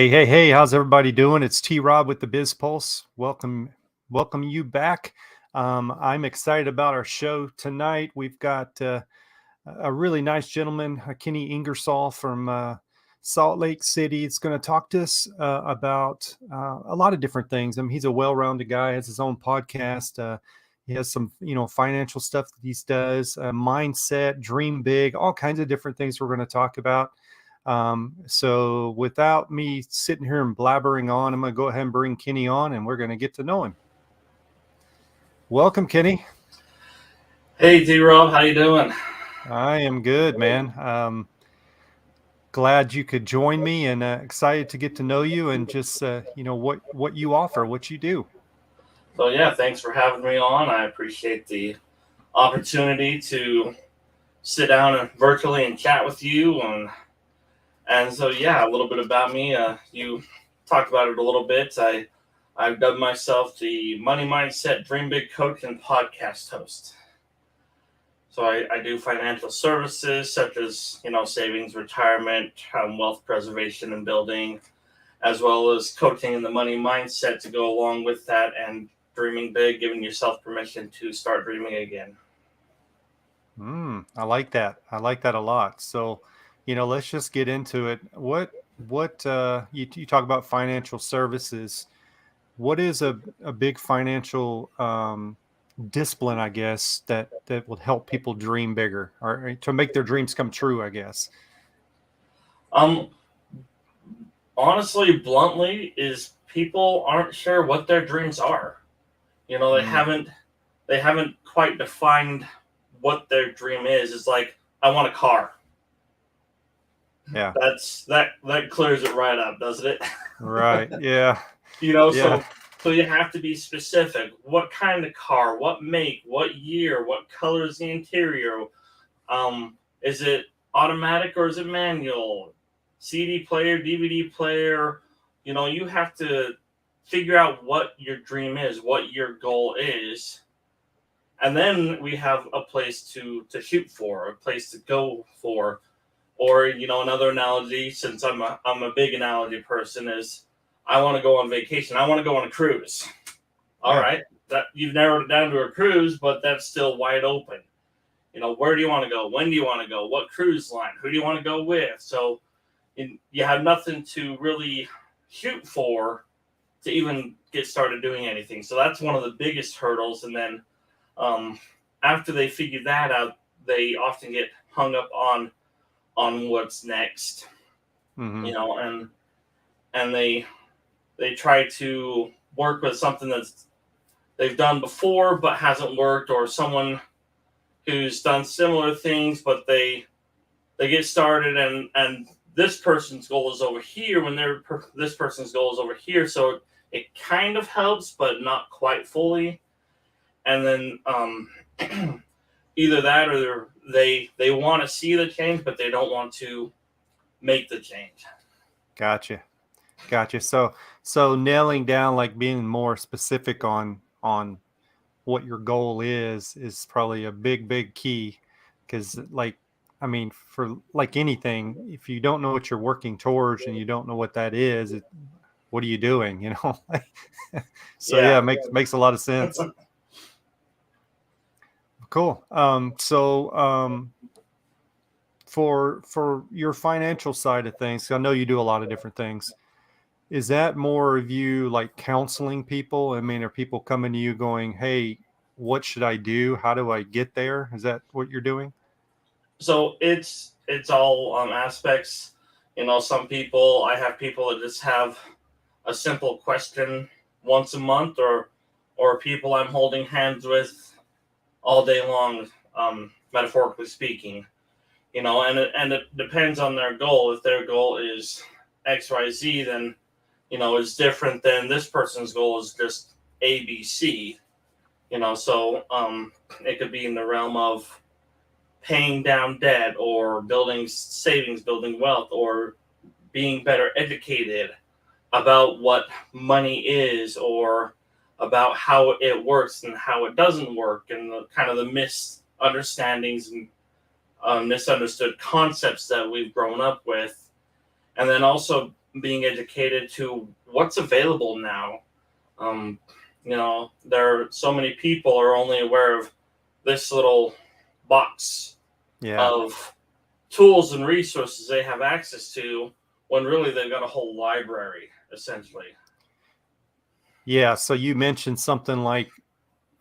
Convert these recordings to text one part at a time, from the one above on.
Hey, how's everybody doing? It's T-Rob with the Biz Pulse. Welcome you back. I'm excited about our show tonight. We've got a really nice gentleman, Kenny Ingersoll from Salt Lake City. It's going to talk to us about a lot of different things. I mean, he's a well-rounded guy, has his own podcast. He has some, financial stuff that he does, mindset, dream big, all kinds of different things we're going to talk about. So without me sitting here and blabbering on, I'm going to go ahead and bring Kenny on and we're going to get to know him. Welcome, Kenny. Hey, T-Rob, how you doing? I am good, man. Glad you could join me and excited to get to know you and just, what you offer, what you do. So yeah, thanks for having me on. I appreciate the opportunity to sit down and virtually and chat with you. And so yeah, a little bit about me. You talked about it a little bit. I've dubbed myself the Money Mindset Dream Big Coach and podcast host. So I do financial services such as savings, retirement, wealth preservation and building, as well as coaching in the money mindset to go along with that, and dreaming big, giving yourself permission to start dreaming again. I like that. I like that a lot. So, let's just get into it. You talk about financial services. What is a big financial discipline, I guess, that would help people dream bigger or to make their dreams come true, I guess? Um, Honestly, bluntly, is people aren't sure what their dreams are. They Mm, haven't quite defined what their dream is. It's like, I want a car. yeah. That clears it right up, doesn't it? Right. Yeah. Yeah. So you have to be specific. What kind of car? What make? What year? What color is the interior? Is it automatic or is it manual? CD player, DVD player. You have to figure out what your dream is, what your goal is, and then we have a place to shoot for, a place to go for. Or another analogy, since I'm a big analogy person, is I want to go on vacation. I want to go on a cruise. All Yeah. right, that you've narrowed it down to a cruise, but that's still wide open. Where do you want to go? When do you want to go? What cruise line? Who do you want to go with? So you have nothing to really shoot for to even get started doing anything. So that's one of the biggest hurdles. And then after they figure that out, they often get hung up on what's next. Mm-hmm. And they try to work with something that's they've done before but hasn't worked, or someone who's done similar things, but they get started, and this person's goal is over here when this person's goal is over here. So it kind of helps, but not quite fully. And then either that, or they want to see the change, but they don't want to make the change. Gotcha. So nailing down, like being more specific on what your goal is probably a big key, because I mean, for like anything, if you don't know what you're working towards and you don't know what that is, what are you doing? So yeah, Yeah. makes a lot of sense. Cool. For your financial side of things, I know you do a lot of different things. Is that more of you like counseling people? I mean, are people coming to you going, "Hey, what should I do? How do I get there?" Is that what you're doing? So it's all aspects. I have people that just have a simple question once a month, or people I'm holding hands with all day long, metaphorically speaking. And it depends on their goal. If their goal is XYZ, then it's different than this person's goal is just ABC. So it could be in the realm of paying down debt, or building savings, building wealth, or being better educated about what money is, or about how it works and how it doesn't work, and the kind of the misunderstandings and misunderstood concepts that we've grown up with. And then also being educated to what's available now. Um, there are so many people are only aware of this little box Yeah. of tools and resources they have access to when really they've got a whole library, essentially. Yeah. So you mentioned something like,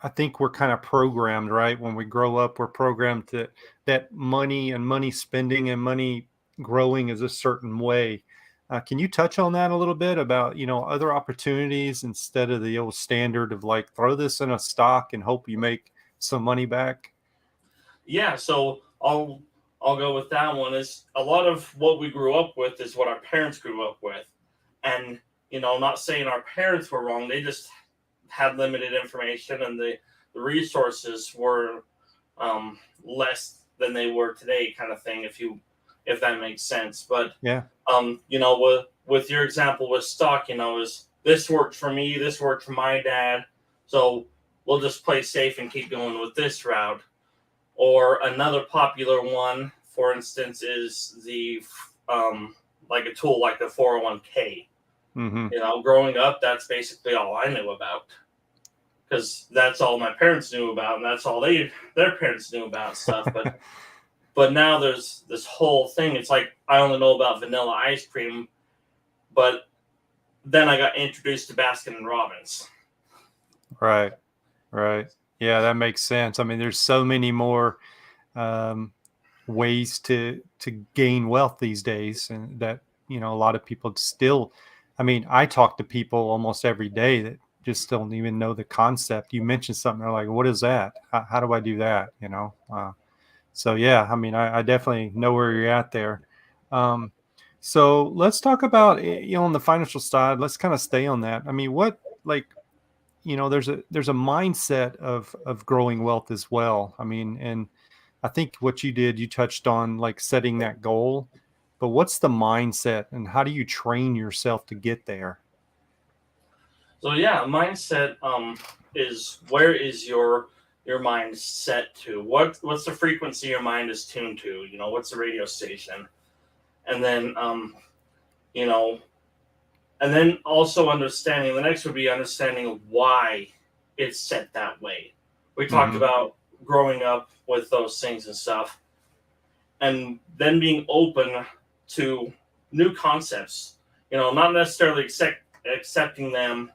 I think we're kind of programmed, right? When we grow up, we're programmed to that money and money spending and money growing is a certain way. Can you touch on that a little bit about, other opportunities instead of the old standard of like throw this in a stock and hope you make some money back? Yeah, so I'll go with that one. Is a lot of what we grew up with is what our parents grew up with, and not saying our parents were wrong. They just had limited information, and the resources were less than they were today, kind of thing. If that makes sense, but Yeah. with your example with stock, is this worked for me, this worked for my dad, so we'll just play safe and keep going with this route. Or another popular one, for instance, is the like a tool like the 401k. Mm-hmm. Growing up, that's basically all I knew about because that's all my parents knew about, and that's all their parents knew about stuff. But now there's this whole thing. It's like I only know about vanilla ice cream, but then I got introduced to Baskin and Robbins. Right. Right. Yeah, that makes sense. I mean, there's so many more um, ways to gain wealth these days, and that a lot of people still. I mean, I talk to people almost every day that just don't even know the concept. You mentioned something, they're like, "What is that? How do I do that?" So yeah, I mean, I definitely know where you're at there. Um, so let's talk about on the financial side. Let's kind of stay on that. I mean, what like there's a mindset of growing wealth as well. I mean, and I think what you did, you touched on like setting that goal, but what's the mindset and how do you train yourself to get there? So yeah, mindset is where is your mind set to? What's the frequency your mind is tuned to? What's the radio station? And then you know, and then also understanding the next would be understanding why it's set that way. We talked Hmm. about growing up with those things and stuff, and then being open to new concepts. Not necessarily accepting them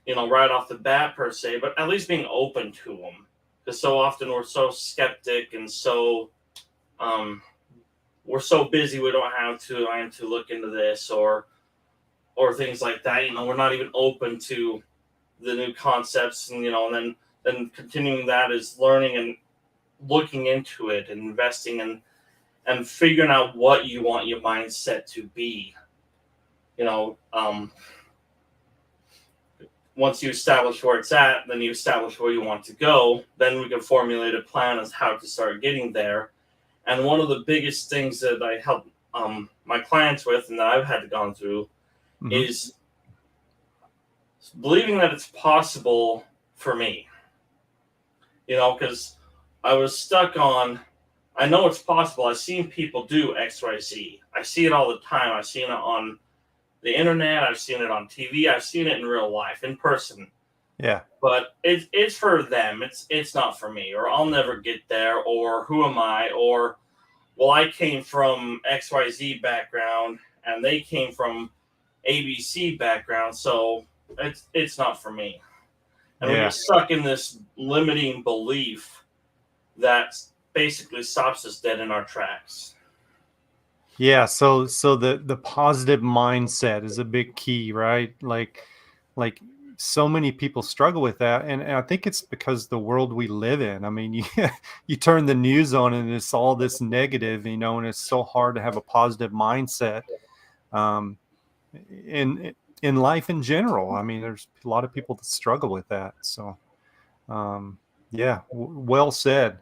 right off the bat per se, but at least being open to them. Because so often we're so skeptic and um, we're so busy we don't have time to look into this or things like that. We're not even open to the new concepts, and then continuing that is learning and looking into it and investing and figuring out what you want your mindset to be. You know, um, Once you establish where it's at, then you establish where you want to go. Then we can formulate a plan as how to start getting there. And one of the biggest things that I help my clients with, and that I've had to gone through, Hmm. is believing that it's possible for me. Because I was stuck on. I know it's possible. I've seen people do X, Y, Z. I see it all the time. I've seen it on the internet. I've seen it on TV. I've seen it in real life, in person. Yeah. But it's for them. It's not for me. Or I'll never get there. Or who am I? Or well, I came from XYZ background, and they came from ABC background, so it's not for me. And we get Yeah. stuck in this limiting belief that basically stops us dead in our tracks. Yeah. So the positive mindset is a big key, right? Like so many people struggle with that, and I think it's because the world we live in. I mean, you turn the news on and it's all this negative, and it's so hard to have a positive mindset. Um, in life in general. I mean, there's a lot of people that struggle with that. So, um, yeah, well said.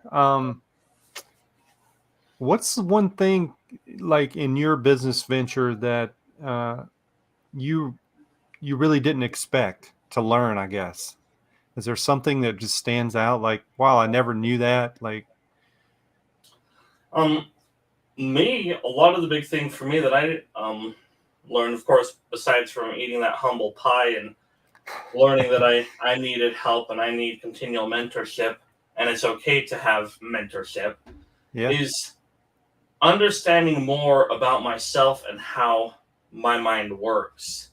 What's the one thing like in your business venture that uh, you you really didn't expect to learn? I guess is there something that just stands out? Like, wow, I never knew that. Like, Um, Me, a lot of the big thing for me that I learned, of course, besides from eating that humble pie and learning that I needed help and I need continual mentorship, and it's okay to have mentorship, Yeah. is understanding more about myself and how my mind works.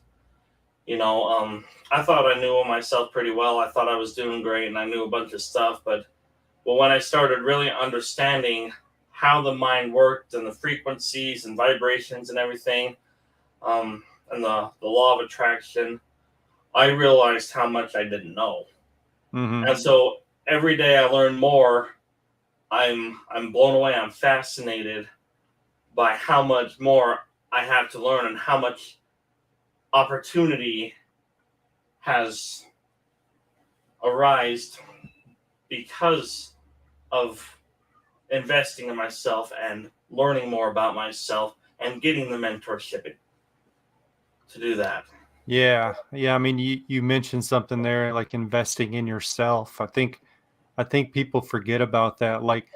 I thought I knew myself pretty well. I thought I was doing great and I knew a bunch of stuff, but when I started really understanding how the mind worked and the frequencies and vibrations and everything, and the law of attraction, I realized how much I didn't know. Mm-hmm. And so every day I learn more. I'm blown away. I'm fascinated by how much more I have to learn and how much opportunity has arisen because of investing in myself and learning more about myself and getting the mentorship to do that. Yeah. Yeah. I mean, you mentioned something there, like investing in yourself. I think people forget about that. Like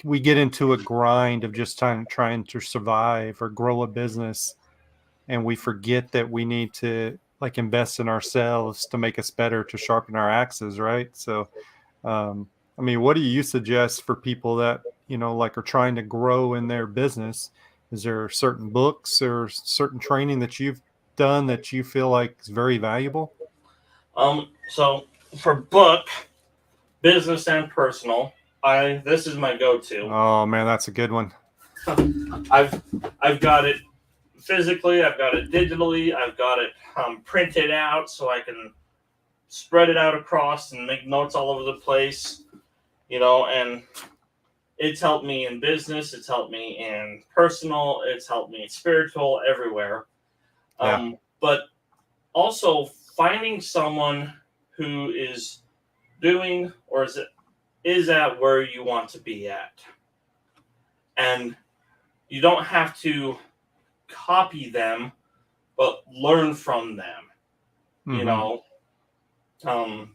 we get into a grind of just trying to survive or grow a business, and we forget that we need to like invest in ourselves to make us better, to sharpen our axes, right? So um I mean, what do you suggest for people that, like are trying to grow in their business? Is there certain books or certain training that you've done that you feel like is very valuable? So for book, business and personal, I this is my go-to. Oh man, that's a good one. I've I've got it physically, I've got it digitally, I've got it printed out so I can spread it out across and make notes all over the place. And it's helped me in business, it's helped me in personal, it's helped me in spiritual, everywhere. Yeah. But also finding someone who is doing or is at where you want to be at. And you don't have to copy them, but learn from them. You Mm-hmm. know, um,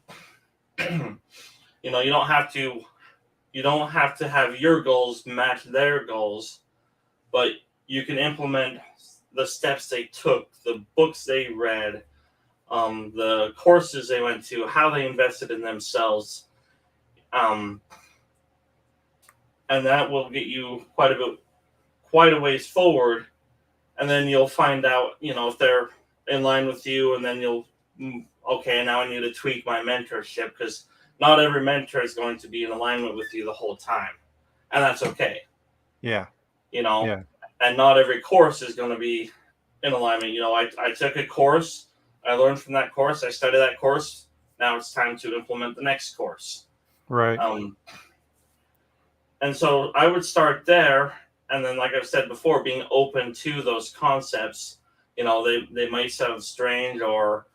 you don't have to have your goals match their goals, but you can implement the steps they took, the books they read, the courses they went to, how they invested in themselves, um, and that will get you quite a ways forward. And then you'll find out, if they're in line with you, and then you'll okay, now I need to tweak my mentorship because not every mentor is going to be in alignment with you the whole time, and that's okay. Yeah. You know, Yeah. and not every course is going to be in alignment. I took a course, I learned from that course, I studied that course. Now it's time to implement the next course. Right. Um, and so I would start there, and then, like I've said before, being open to those concepts. They might sound strange or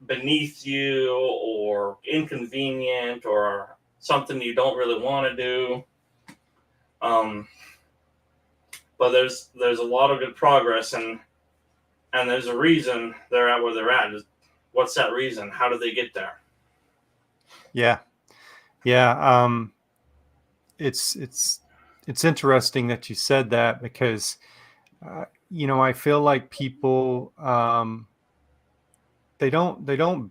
beneath you or inconvenient or something you don't really want to do. Um, but there's a lot of good progress, and there's a reason they're at where they're at. What's that reason? How did they get there? Yeah. Yeah. It's it's interesting that you said that because I feel like people they don't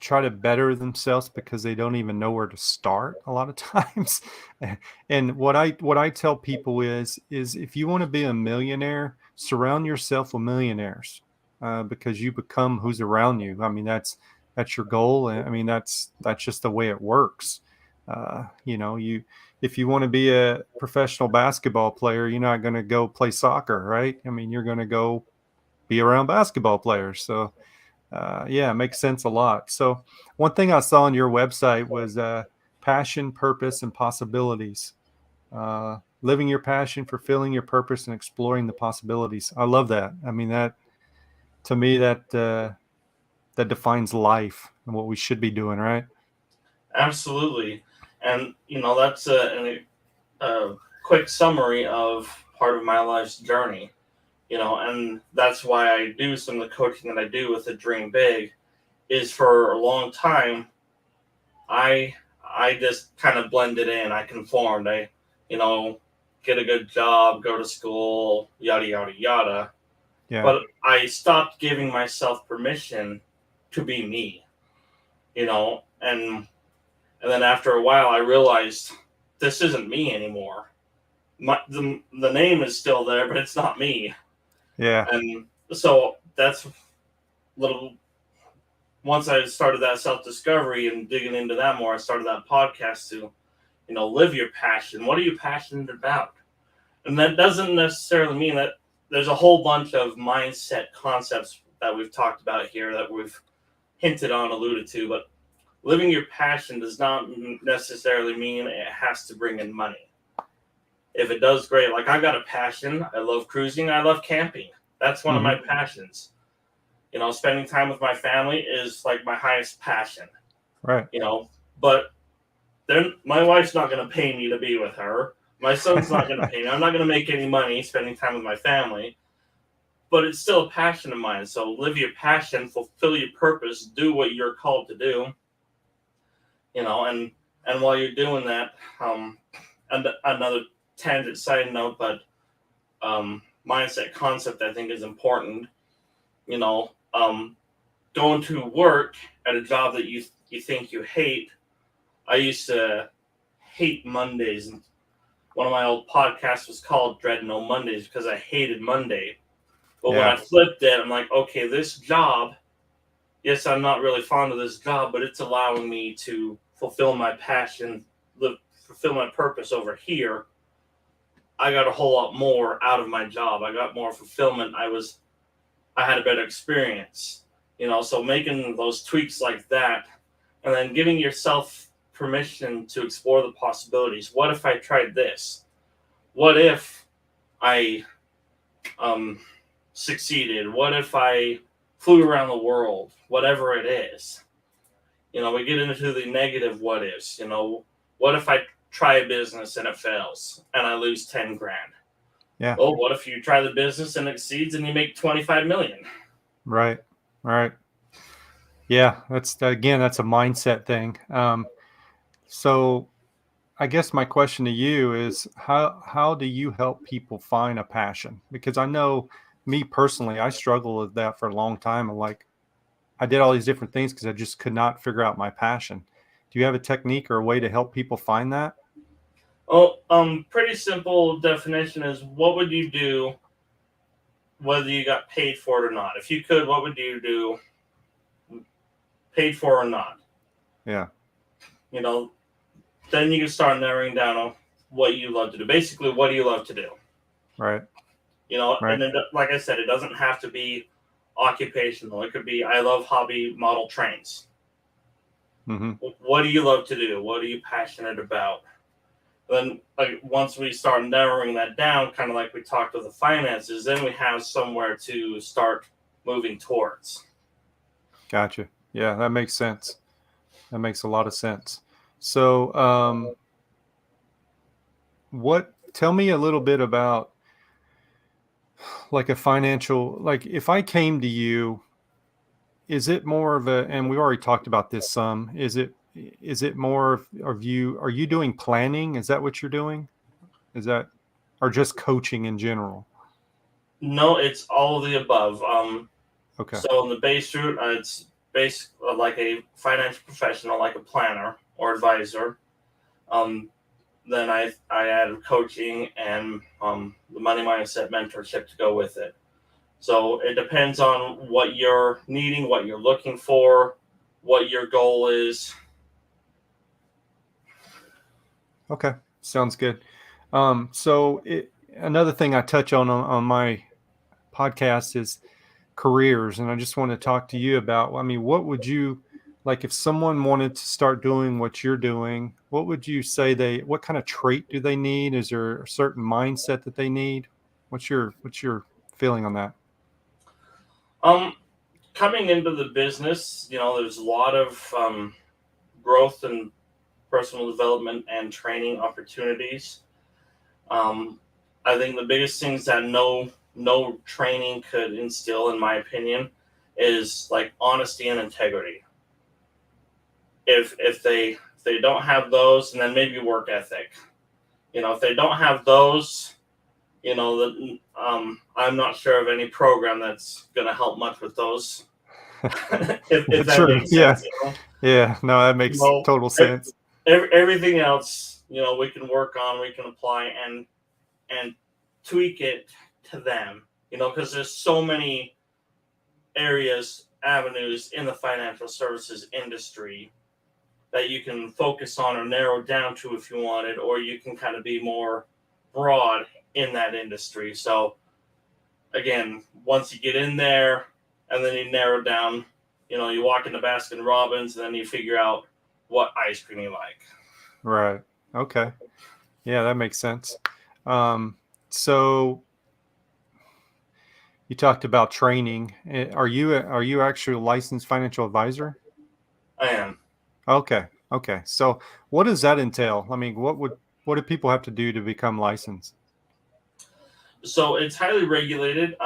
try to better themselves because they don't even know where to start a lot of times. And what I tell people is if you want to be a millionaire, surround yourself with millionaires, because you become who's around you. I mean, that's your goal. I mean, that's just the way it works. You if you want to be a professional basketball player, you're not going to go play soccer, right? I mean, you're going to go be around basketball players. So yeah, it makes sense a lot. So one thing I saw on your website was passion, purpose, and possibilities. Living your passion, fulfilling your purpose, and exploring the possibilities. I love that. I mean, that to me that defines life and what we should be doing, right? Absolutely. And that's a quick summary of part of my life's journey. And that's why I do some of the coaching that I do with the Dream Big. Is for a long time I I just kind of blended in. I conformed. You know, get a good job, go to school, yada yada yada. Yeah. But I stopped giving myself permission to be me, and then after a while I realized this isn't me anymore. The name is still there, but it's not me. Yeah. And so that's little once I started that self discovery and digging into that more, I started that podcast to, live your passion. What are you passionate about? And that doesn't necessarily mean that there's a whole bunch of mindset concepts that we've talked about here that we've hinted on, alluded to, but living your passion does not necessarily mean it has to bring in money. If it does, great. Like I got a passion. I love cruising. I love camping. That's one of my passions. Spending time with my family is like my highest passion. Right. But then my wife's not going to pay me to be with her. My son's not going to pay me. I'm not going to make any money spending time with my family. But it's still a passion of mine. So live your passion, fulfill your purpose, do what you're called to do. And while you're doing that, and another tangent side note, but mindset concept I think is important. Going to work at a job that you think you hate. I used to hate Mondays, and one of my old podcasts was called Dread No Mondays because I hated Monday. But when I flipped it, I'm like, okay, this job, yes, I'm not really fond of this job, but it's allowing me to fulfill my passion, fulfill my purpose over here. I got a whole lot more out of my job. I got more fulfillment. I had a better experience. So making those tweaks like that, and then giving yourself permission to explore the possibilities. What if I tried this? What if I succeeded? What if I flew around the world? Whatever it is. We get into the negative what ifs. What if I try a business and it fails and I lose 10 grand? Yeah. Well, what if you try the business and it exceeds and you make 25 million? Right. Right. Yeah. That's a mindset thing. So I guess my question to you is how do you help people find a passion? Because I know me personally, I struggled with that for a long time. And like I did all these different things because I just could not figure out my passion. Do you have a technique or a way to help people find that? Oh, pretty simple definition is what would you do whether you got paid for it or not? If you could, what would you do, paid for or not? Yeah. Then you can start narrowing down on what you love to do. Basically, what do you love to do? Right. And Right. then, like I said, it doesn't have to be occupational. It could be I love hobby model trains. Mm-hmm. What do you love to do? What are you passionate about? Then, like once we start narrowing that down, kind of like we talked with the finances, then we have somewhere to start moving towards. Gotcha. Yeah, that makes sense. That makes a lot of sense. So, tell me a little bit about like a financial, like if I came to you, is it more of a, and we already talked about this some, is it more of you, are you doing planning? Is that what you're doing? Is that, or just coaching in general? No, it's all of the above. Okay. So in the base route, it's based like a financial professional, like a planner or advisor. Um, then I added coaching and the money mindset mentorship to go with it. So it depends on what you're needing, what you're looking for, what your goal is. Okay. Sounds good. So another thing I touch on my podcast is careers, and I just want to talk to you about, I mean, what would you, like if someone wanted to start doing what you're doing, what would you say what kind of trait do they need? Is there a certain mindset that they need? What's your feeling on that? Um, Coming into the business, there's a lot of growth and personal development and training opportunities. Um, I think the biggest things that no training could instill, in my opinion, is like honesty and integrity. If they don't have those, and then maybe work ethic. If they don't have those, that I'm not sure of any program that's going to help much with those. if that True. makes Yeah. sense. Yeah. No, that You makes know, total sense. everything else, we can work on, we can apply and tweak it to them. Because there's so many areas, avenues in the financial services industry that you can focus on or narrow down to if you wanted, or you can kind of be more broad in that industry. So again, once you get in there and then you narrow down, you walk into Baskin Robbins and then you figure out what ice cream you like. Right. Okay. Yeah, that makes sense. Um, so you talked about training. Are you actually a licensed financial advisor? I am. Okay. Okay. So what does that entail? I mean, what do people have to do to become licensed? So it's highly regulated.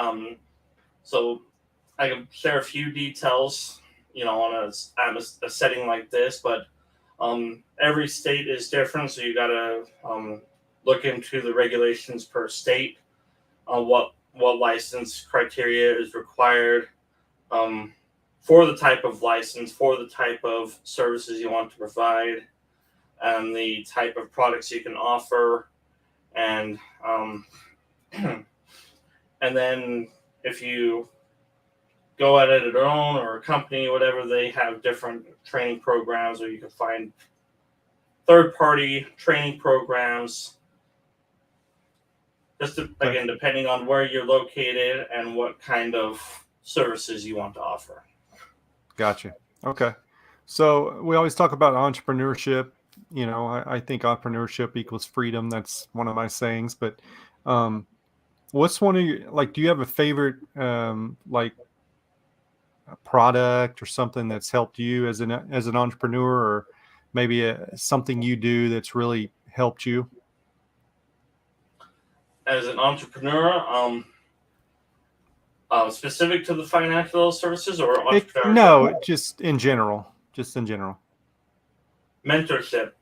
So I can share a few details, on a setting like this, but every state is different, so you got to look into the regulations per state on what license criteria is required um, for the type of license, for the type of services you want to provide, and the type of products you can offer, and and then if you go at it at your own or a company, whatever, they have different training programs, or you can find third party training programs. Okay. Again, depending on where you're located and what kind of services you want to offer. Gotcha. Okay. So we always talk about entrepreneurship. I think entrepreneurship equals freedom. That's one of my sayings. But um, what's one of your, like, do you have a favorite, like, a product or something that's helped you as an entrepreneur, or maybe something you do that's really helped you? As an entrepreneur, specific to the financial services or entrepreneur in No, general, just in general. Just in general. mentorship.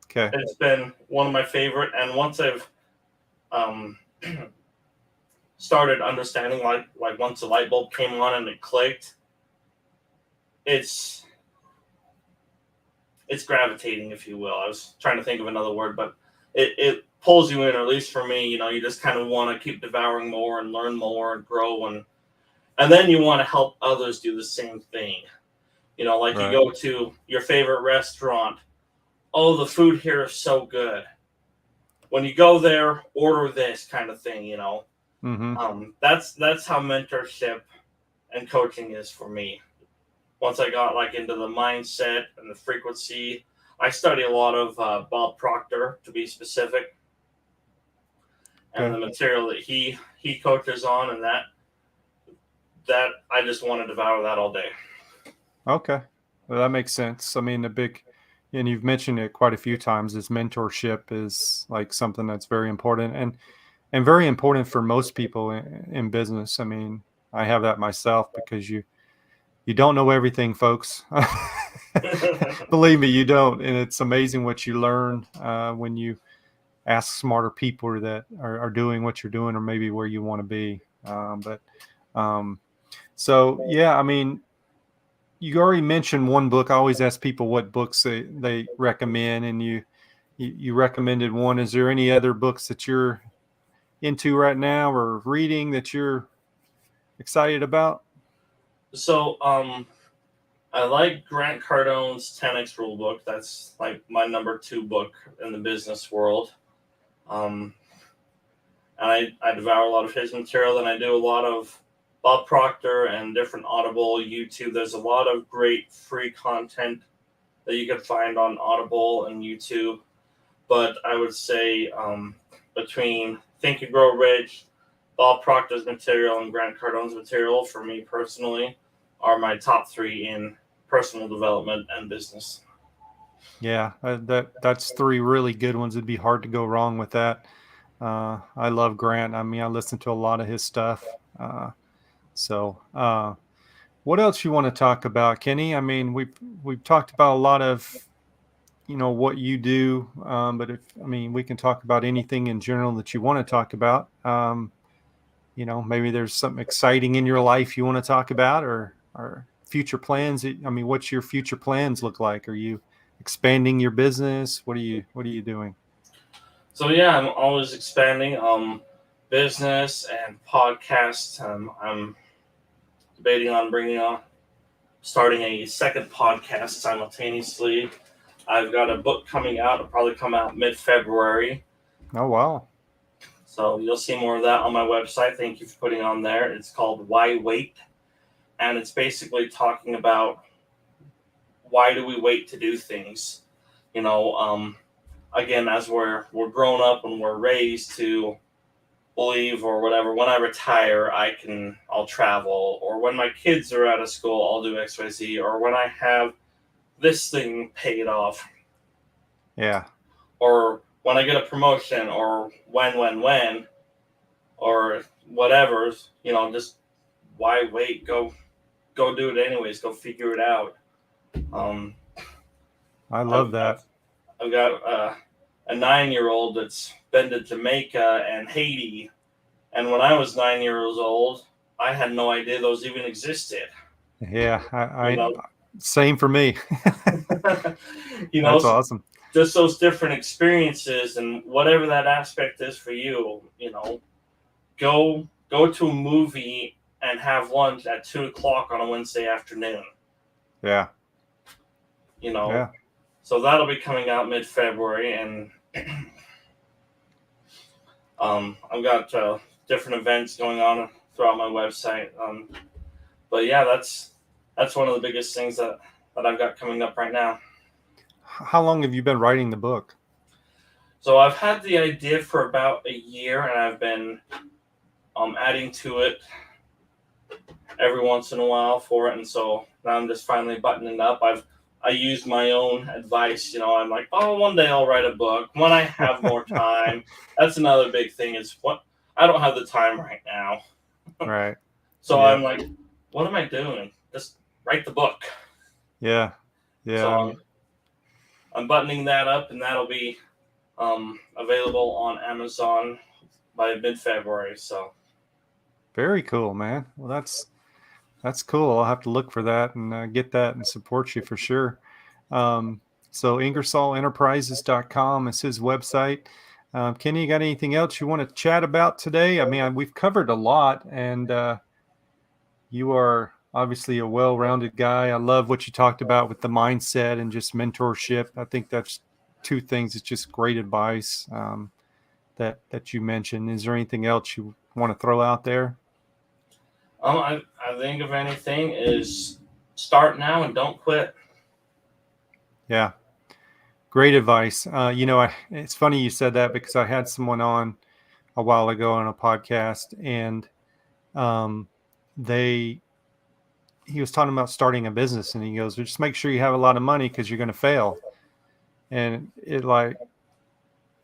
Okay. It's been one of my favorite, and once I've um, started understanding, like once the light bulb came on and it clicked, it's it's gravitating, if you will. I was trying to think of another word, but it pulls you in, or at least for me, you just kind of want to keep devouring more and learn more and grow, and then you want to help others do the same thing. Like you Right. go to your favorite restaurant. Oh, the food here is so good. When you go there, order this kind of thing. Mm-hmm. That's how mentorship and coaching is for me. Once I got like into the mindset and the frequency, I study a lot of Bob Proctor, to be specific, and Okay. the material that he coaches on, and that I just want to devour that all day. Okay. Well, that makes sense. I mean, and you've mentioned it quite a few times, is mentorship is like something that's very important, and very important for most people in business. I mean, I have that myself, because you don't know everything, folks. Believe me, you don't. And it's amazing what you learn when you ask smarter people that are doing what you're doing, or maybe where you want to be. But um, so, yeah, I mean, you already mentioned one book. I always ask people what books they recommend, and you recommended one. Is there any other books that you're into right now or reading that you're excited about? So, I like Grant Cardone's 10x Rule book. That's like my number two book in the business world. Um, and I devour a lot of his material, and I do a lot of Bob Proctor and different Audible, YouTube. There's a lot of great free content that you can find on Audible and YouTube. But I would say between Think and Grow Rich, Bob Proctor's material, and Grant Cardone's material, for me personally, are my top three in personal development and business. Yeah, that's three really good ones. It'd be hard to go wrong with that. I love Grant. I mean, I listen to a lot of his stuff. So, what else you want to talk about, Kenny? I mean, we've talked about a lot of what you do. But we can talk about anything in general that you want to talk about. Maybe there's something exciting in your life you want to talk about, or future plans. What's your future plans look like? Are you expanding your business? What are you doing? So yeah, I'm always expanding business and podcasts. I'm debating on starting a second podcast simultaneously. I've got a book coming out. It'll probably come out mid-February. Oh, wow. So you'll see more of that on my website. Thank you for putting on there. It's called Why Wait? And it's basically talking about why do we wait to do things. Again, as we're grown up and we're raised to believe or whatever, when I retire, I'll travel, or when my kids are out of school, I'll do XYZ, or when I have this thing paid off. Yeah. Or when I get a promotion, or when, or whatever, just why wait? Go do it anyways. Go figure it out. I love that. I've got a 9-year-old that's been to Jamaica and Haiti, and when I was 9 years old, I had no idea those even existed. Yeah, I same for me. That's awesome. Just those different experiences, and whatever that aspect is for you, go to a movie and have lunch at 2:00 on a Wednesday afternoon. Yeah. Yeah. So that'll be coming out mid-February, and I've got different events going on throughout my website. But yeah, that's one of the biggest things that I've got coming up right now. How long have you been writing the book? So I've had the idea for about a year, and I've been adding to it every once in a while for it, and so now I'm just finally buttoning up. I used my own advice. I'm like, one day I'll write a book when I have more time. That's another big thing, is what I don't have the time right now. Right. So I'm like, what am I doing? Just write the book. Yeah. Yeah. So I'm buttoning that up, and that'll be available on Amazon by mid-February. So very cool, man. Well, that's cool. I'll have to look for that and get that and support you for sure. So IngersollEnterprises.com is his website. Kenny, you got anything else you want to chat about today? We've covered a lot, and you are obviously a well-rounded guy. I love what you talked about with the mindset and just mentorship. I think that's two things. It's just great advice that you mentioned. Is there anything else you want to throw out there? I think if anything is start now and don't quit. Yeah. Great advice. It's funny you said that, because I had someone on a while ago on a podcast, and he was talking about starting a business, and he goes, just make sure you have a lot of money, because you're going to fail. And it I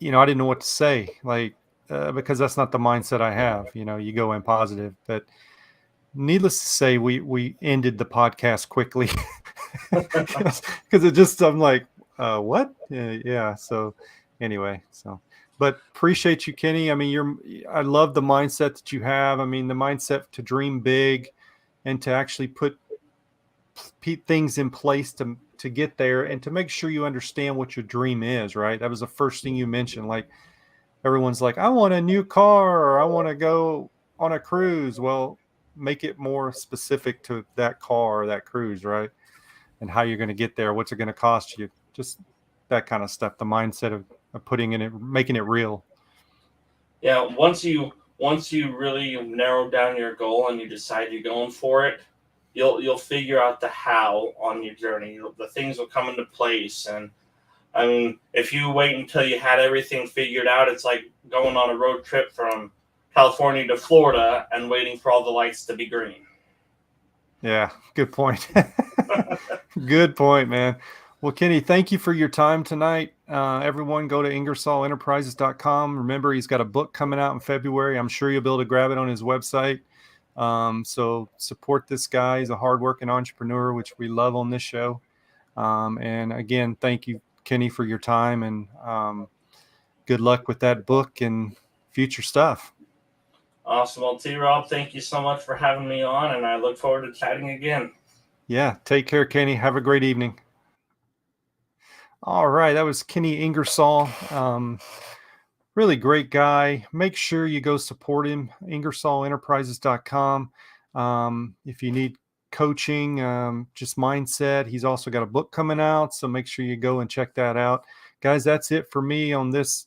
didn't know what to say, because that's not the mindset I have. You go in positive, but needless to say, we ended the podcast quickly because I'm like, what? Yeah. So anyway, but appreciate you, Kenny. I love the mindset that you have. The mindset to dream big and to actually put things in place to get there, and to make sure you understand what your dream is, right? That was the first thing you mentioned. Like, everyone's like, I want a new car, or I want to go on a cruise. Well, make it more specific to that car or that cruise, right? And how you're going to get there, what's it going to cost you, just that kind of stuff. The mindset of making it real. Yeah, once you really narrow down your goal and you decide you're going for it, you'll figure out the how on your journey. The things will come into place. And if you wait until you had everything figured out, it's like going on a road trip from California to Florida and waiting for all the lights to be green. Yeah, good point. Good point, man. Well, Kenny, thank you for your time tonight. Everyone, go to IngersollEnterprises.com. Remember, he's got a book coming out in February. I'm sure you'll be able to grab it on his website. So support this guy. He's a hardworking entrepreneur, which we love on this show. And again, thank you, Kenny, for your time, and good luck with that book and future stuff. Awesome. Well, T-Rob, thank you so much for having me on, and I look forward to chatting again. Yeah, take care, Kenny. Have a great evening. All right, that was Kenny Ingersoll. Really great guy. Make sure you go support him, ingersollenterprises.com. If you need coaching, just mindset, he's also got a book coming out, so make sure you go and check that out. Guys, that's it for me on this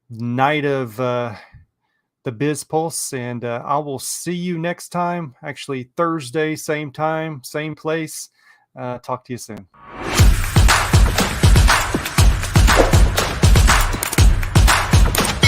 night of the Biz Pulse, and I will see you next time, actually Thursday, same time, same place. Talk to you soon.